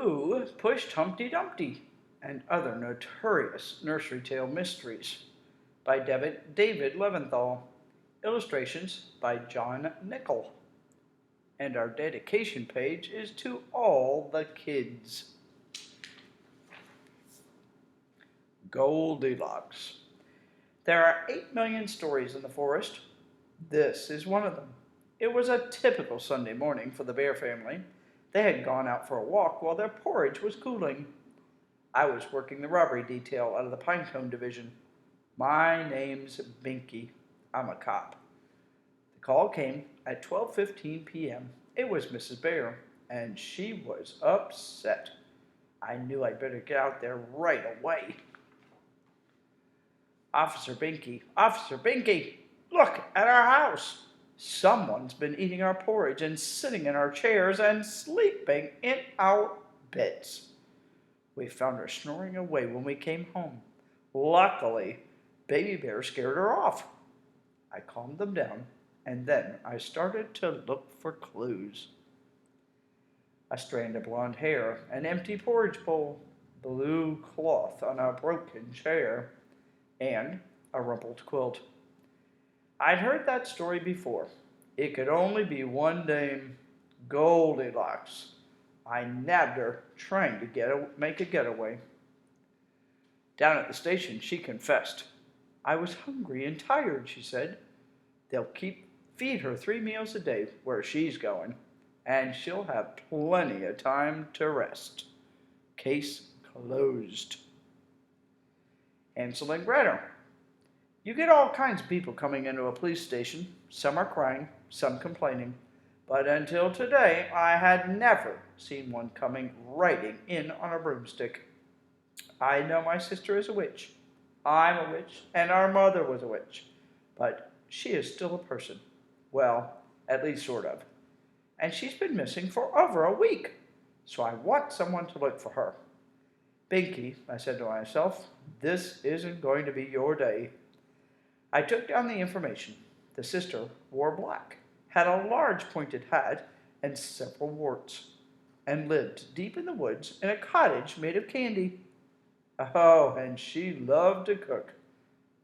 Who Pushed Humpty Dumpty and Other Notorious Nursery Tale Mysteries by David Leventhal. Illustrations by John Nickel. And our dedication page is to all the kids. Goldilocks. There are 8 million stories in the forest. This is one of them. It was a typical Sunday morning for the bear family. They had gone out for a walk while their porridge was cooling. I was working the robbery detail out of the Pinecone Division. My name's Binky. I'm a cop. The call came at 12:15 p.m. It was Mrs. Bear, and she was upset. I knew I'd better get out there right away. Officer Binky, look at our house. Someone's been eating our porridge and sitting in our chairs and sleeping in our beds. We found her snoring away when we came home. Luckily, Baby Bear scared her off. I calmed them down, and then I started to look for clues. A strand of blonde hair, an empty porridge bowl, blue cloth on a broken chair, and a rumpled quilt. I'd heard that story before. It could only be one dame, Goldilocks. I nabbed her trying to make a getaway. Down at the station, she confessed. I was hungry and tired, she said. They'll feed her 3 meals a day where she's going, and she'll have plenty of time to rest. Case closed. Hansel and Gretel. You get all kinds of people coming into a police station. Some are crying, some complaining. But until today, I had never seen one coming riding in on a broomstick. I know my sister is a witch. I'm a witch, and our mother was a witch. But she is still a person. Well, at least sort of. And she's been missing for over a week. So I want someone to look for her. Binky, I said to myself, this isn't going to be your day. I took down the information. The sister wore black, had a large pointed hat and several warts, and lived deep in the woods in a cottage made of candy. Oh, and she loved to cook.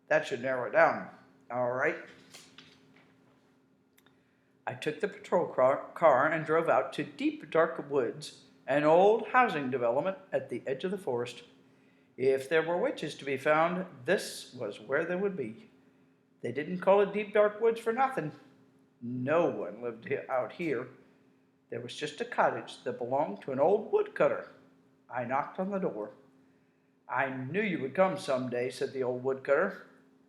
That should narrow it down. All right. I took the patrol car and drove out to deep, dark woods, an old housing development at the edge of the forest. If there were witches to be found, this was where they would be. They didn't call it deep, dark woods for nothing. No one lived out here. There was just a cottage that belonged to an old woodcutter. I knocked on the door. I knew you would come someday, said the old woodcutter.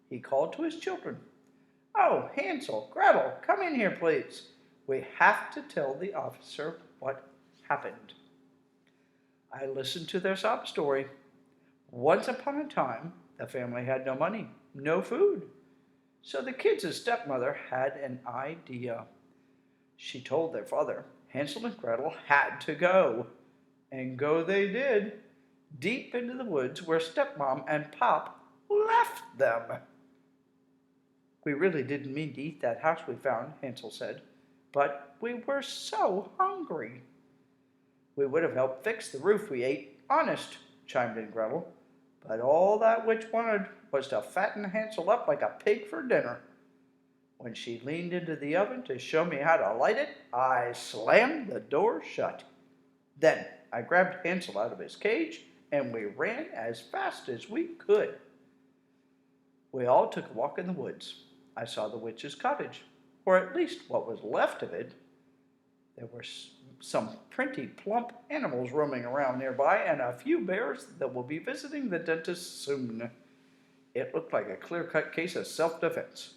He called to his children. Oh, Hansel, Gretel, come in here, please. We have to tell the officer what happened. I listened to their sob story. Once upon a time, the family had no money, no food. So the kids' stepmother had an idea. She told their father Hansel and Gretel had to go. And go they did, deep into the woods where stepmom and pop left them. We really didn't mean to eat that house we found, Hansel said, but we were so hungry. We would have helped fix the roof we ate, honest, chimed in Gretel. But all that witch wanted was to fatten Hansel up like a pig for dinner. When she leaned into the oven to show me how to light it, I slammed the door shut. Then I grabbed Hansel out of his cage, and we ran as fast as we could. We all took a walk in the woods. I saw the witch's cottage, or at least what was left of it. There were some pretty plump animals roaming around nearby, and a few bears that will be visiting the dentist soon. It looked like a clear-cut case of self-defense.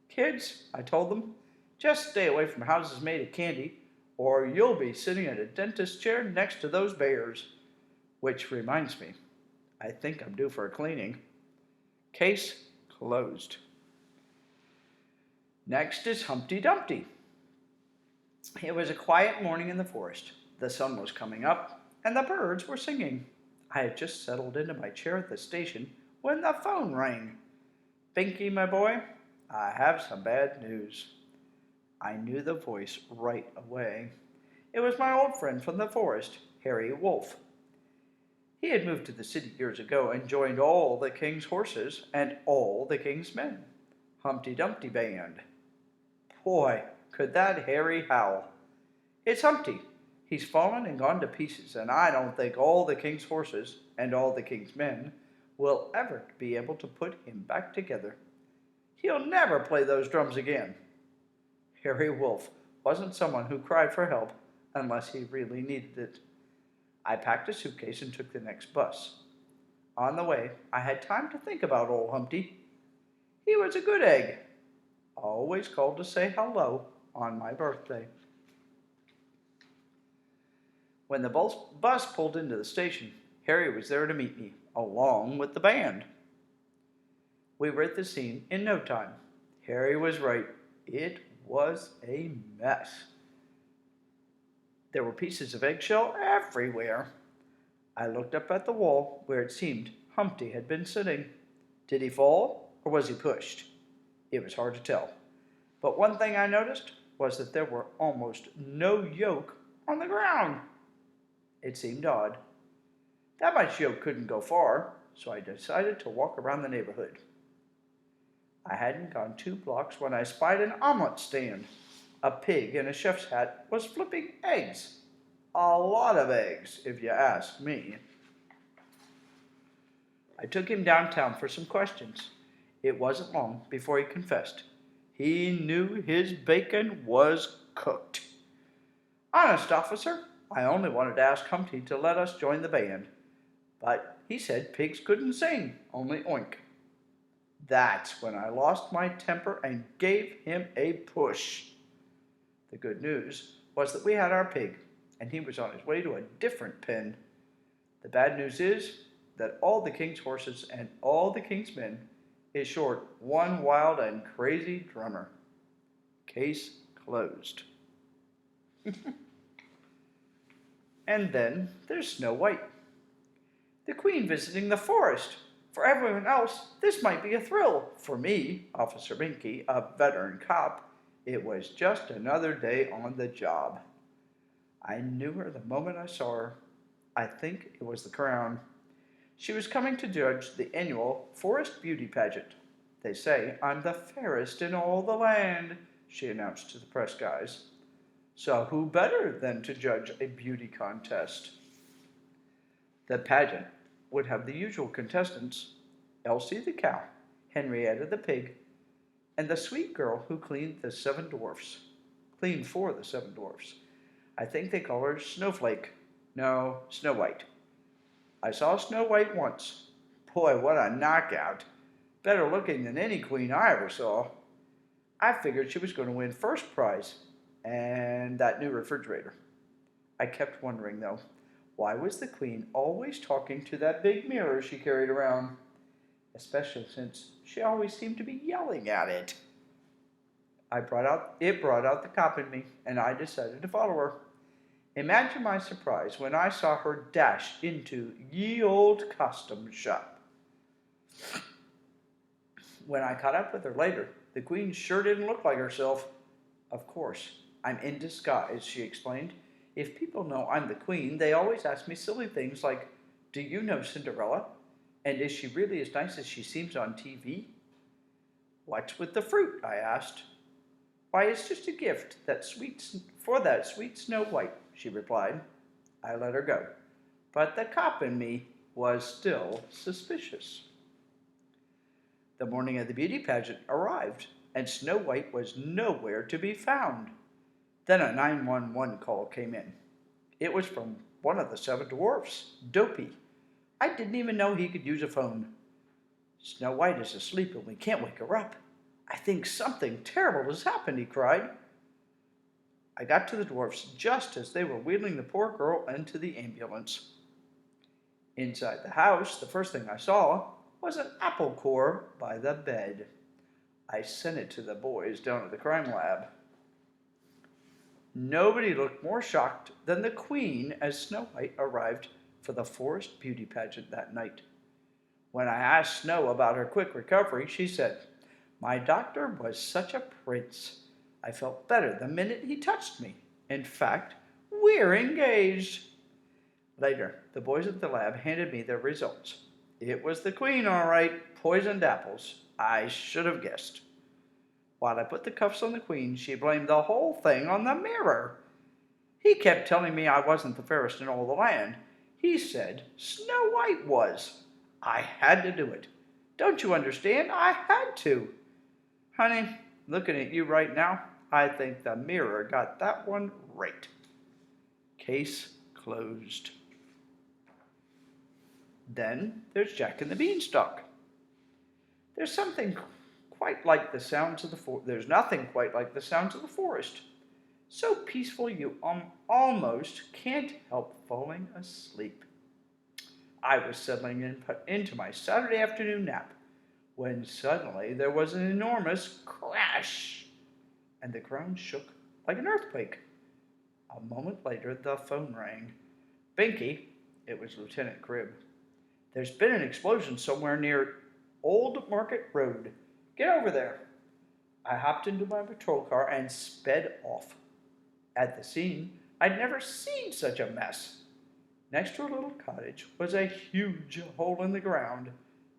Kids, I told them, just stay away from houses made of candy, or you'll be sitting in a dentist's chair next to those bears. Which reminds me, I think I'm due for a cleaning. Case closed. Next is Humpty Dumpty. It was a quiet morning in the forest. The sun was coming up, and the birds were singing. I had just settled into my chair at the station when the phone rang. Binky, my boy, I have some bad news. I knew the voice right away. It was my old friend from the forest, Harry Wolf. He had moved to the city years ago and joined all the king's horses and all the king's men. Humpty Dumpty band. Boy, could that Harry howl. It's Humpty. He's fallen and gone to pieces, and I don't think all the king's horses and all the king's men will ever be able to put him back together. He'll never play those drums again. Harry Wolf wasn't someone who cried for help unless he really needed it. I packed a suitcase and took the next bus. On the way, I had time to think about old Humpty. He was a good egg. Always called to say hello on my birthday. When the bus pulled into the station, Harry was there to meet me, along with the band. We were at the scene in no time. Harry was right. It was a mess. There were pieces of eggshell everywhere. I looked up at the wall where it seemed Humpty had been sitting. Did he fall, or was he pushed? It was hard to tell. But one thing I noticed was that there were almost no yolk on the ground. It seemed odd. That much yolk couldn't go far, so I decided to walk around the neighborhood. I hadn't gone 2 blocks when I spied an omelet stand. A pig in a chef's hat was flipping eggs. A lot of eggs, if you ask me. I took him downtown for some questions. It wasn't long before he confessed. He knew his bacon was cooked. Honest, officer, I only wanted to ask Humpty to let us join the band. But he said pigs couldn't sing, only oink. That's when I lost my temper and gave him a push. The good news was that we had our pig, and he was on his way to a different pen. The bad news is that all the king's horses and all the king's men is short one wild and crazy drummer. Case closed. And then there's Snow White. The queen visiting the forest. For everyone else, this might be a thrill. For me, Officer Binky, a veteran cop, it was just another day on the job. I knew her the moment I saw her. I think it was the crown. She was coming to judge the annual Forest Beauty Pageant. They say I'm the fairest in all the land, she announced to the press guys. So who better than to judge a beauty contest? The pageant would have the usual contestants: Elsie the cow, Henrietta the pig, and the sweet girl who cleaned for the 7 dwarfs. I think they call her Snowflake. No, Snow White. I saw Snow White once. Boy, what a knockout. Better looking than any queen I ever saw. I figured she was going to win first prize and that new refrigerator. I kept wondering, though, why was the queen always talking to that big mirror she carried around? Especially since she always seemed to be yelling at it. It brought out the cop in me, and I decided to follow her. Imagine my surprise when I saw her dash into ye old costume shop. When I caught up with her later, the queen sure didn't look like herself. Of course, I'm in disguise, she explained. If people know I'm the queen, they always ask me silly things like, do you know Cinderella? And is she really as nice as she seems on TV? What's with the fruit? I asked. Why, it's just a gift for that sweet Snow White, she replied. I let her go, but the cop in me was still suspicious. The morning of the beauty pageant arrived, and Snow White was nowhere to be found. Then a 911 call came in. It was from one of the 7 dwarfs, Dopey. I didn't even know he could use a phone. Snow White is asleep and we can't wake her up. I think something terrible has happened, he cried. I got to the dwarfs just as they were wheeling the poor girl into the ambulance. Inside the house, the first thing I saw was an apple core by the bed. I sent it to the boys down at the crime lab. Nobody looked more shocked than the queen as Snow White arrived for the forest beauty pageant that night. When I asked Snow about her quick recovery, she said, my doctor was such a prince. I felt better the minute he touched me. In fact, We're engaged. Later, the boys at the lab handed me their results. It was the queen, all right. Poisoned apples. I should have guessed. While I put the cuffs on the queen, she blamed the whole thing on the mirror. He kept telling me I wasn't the fairest in all the land. He said Snow White was. I had to do it. Don't you understand? I had to. Honey, looking at you right now, I think the mirror got that one right. Case closed. Then there's Jack and the Beanstalk. There's something quite like the sounds of the forest. There's nothing quite like the sounds of the forest. So peaceful you almost can't help falling asleep. I was settling into my Saturday afternoon nap when suddenly there was an enormous crash, and the ground shook like an earthquake. A moment later, the phone rang. Binky, it was Lieutenant Cribb. There's been an explosion somewhere near Old Market Road. Get over there. I hopped into my patrol car and sped off. At the scene, I'd never seen such a mess. Next to a little cottage was a huge hole in the ground,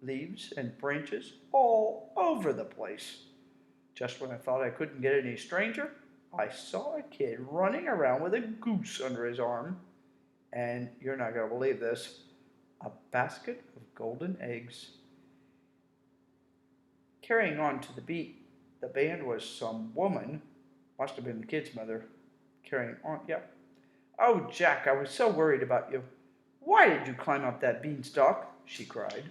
leaves and branches all over the place. Just when I thought I couldn't get any stranger, I saw a kid running around with a goose under his arm, and you're not going to believe this, a basket of golden eggs. Carrying on to the beat, the band was some woman, must have been the kid's mother, carrying on, yep. Oh, Jack, I was so worried about you. Why did you climb up that beanstalk? She cried.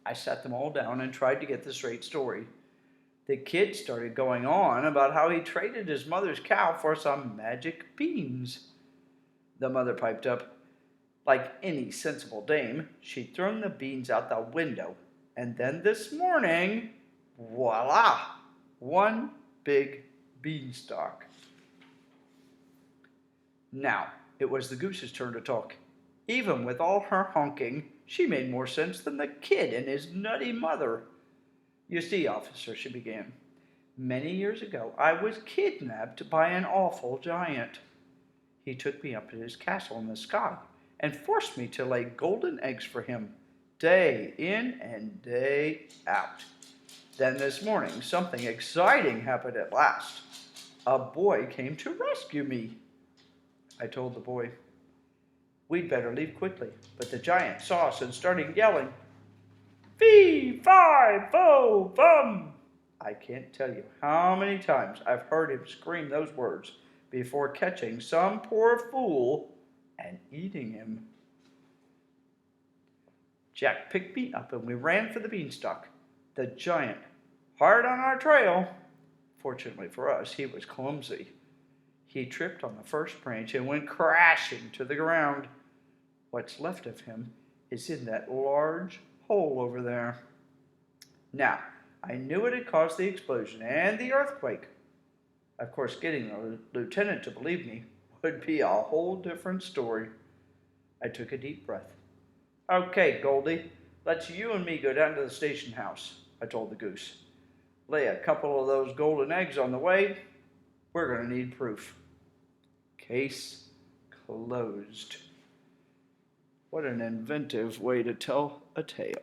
I sat them all down and tried to get the straight story. The kid started going on about how he traded his mother's cow for some magic beans. The mother piped up. Like any sensible dame, she'd thrown the beans out the window. And then this morning, voila, one big beanstalk. Now, it was the goose's turn to talk. Even with all her honking, she made more sense than the kid and his nutty mother. You see, officer, she began, many years ago I was kidnapped by an awful giant. He took me up to his castle in the sky and forced me to lay golden eggs for him, day in and day out. Then this morning, something exciting happened at last. A boy came to rescue me. I told the boy, we'd better leave quickly, but the giant saw us and started yelling, fee, fi, fo, fum. I can't tell you how many times I've heard him scream those words before catching some poor fool and eating him. Jack picked me up and we ran for the beanstalk. The giant, hard on our trail. Fortunately for us, he was clumsy. He tripped on the first branch and went crashing to the ground. What's left of him is in that large hole over there. Now, I knew it had caused the explosion and the earthquake. Of course, getting the lieutenant to believe me would be a whole different story. I took a deep breath. Okay, Goldie, let's you and me go down to the station house, I told the goose. Lay a couple of those golden eggs on the way. We're going to need proof. Case closed. What an inventive way to tell a tale.